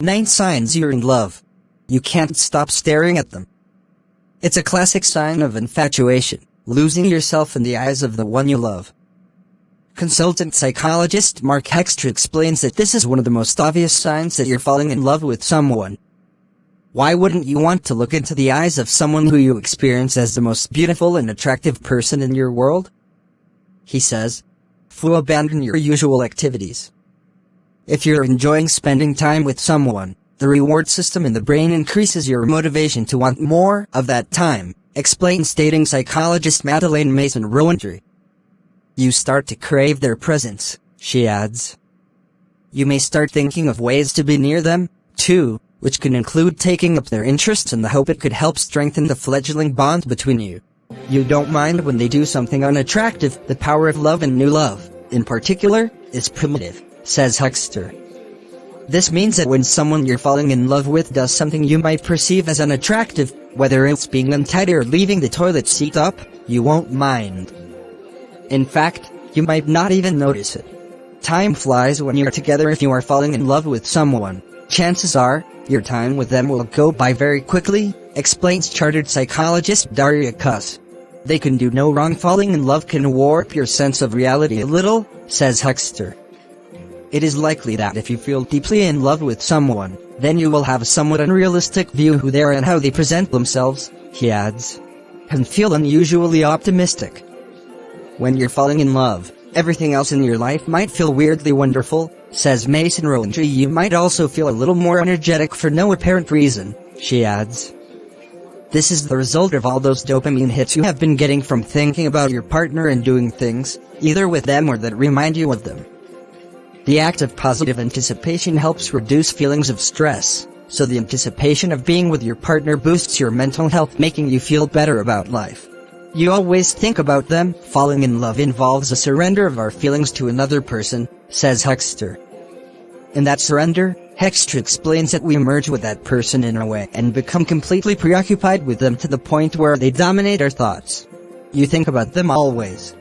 9 signs you're in love. You can't stop staring at them. It's a classic sign of infatuation, losing yourself in the eyes of the one you love. Consultant psychologist Mark Hextra explains that this is one of the most obvious signs that you're falling in love with someone. Why wouldn't you want to look into the eyes of someone who you experience as the most beautiful and attractive person in your world? He says, abandon your usual activities. If you're enjoying spending time with someone, the reward system in the brain increases your motivation to want more of that time, explains dating psychologist Madeleine Mason-Rowentry. You start to crave their presence, she adds. You may start thinking of ways to be near them, too, which can include taking up their interests in the hope it could help strengthen the fledgling bond between you. You don't mind when they do something unattractive. The power of love and new love, in particular, is primitive, says Hextra. This means that when someone you're falling in love with does something you might perceive as unattractive, whether it's being untidy or leaving the toilet seat up, you won't mind. In fact, you might not even notice it. Time flies when you're together. If you are falling in love with someone, chances are, your time with them will go by very quickly, explains chartered psychologist Daria Kuss. They can do no wrong. Falling in love can warp your sense of reality a little, says Hextra. It is likely that if you feel deeply in love with someone, then you will have a somewhat unrealistic view who they are and how they present themselves, he adds. And feel unusually optimistic. When you're falling in love, everything else in your life might feel weirdly wonderful, says Mason-Rowentry. You might also feel a little more energetic for no apparent reason, she adds. This is the result of all those dopamine hits you have been getting from thinking about your partner and doing things, either with them or that remind you of them. The act of positive anticipation helps reduce feelings of stress, so the anticipation of being with your partner boosts your mental health, making you feel better about life. You always think about them. Falling in love involves a surrender of our feelings to another person, says Hextra. In that surrender, Hextra explains that we merge with that person in a way and become completely preoccupied with them to the point where they dominate our thoughts. You think about them always.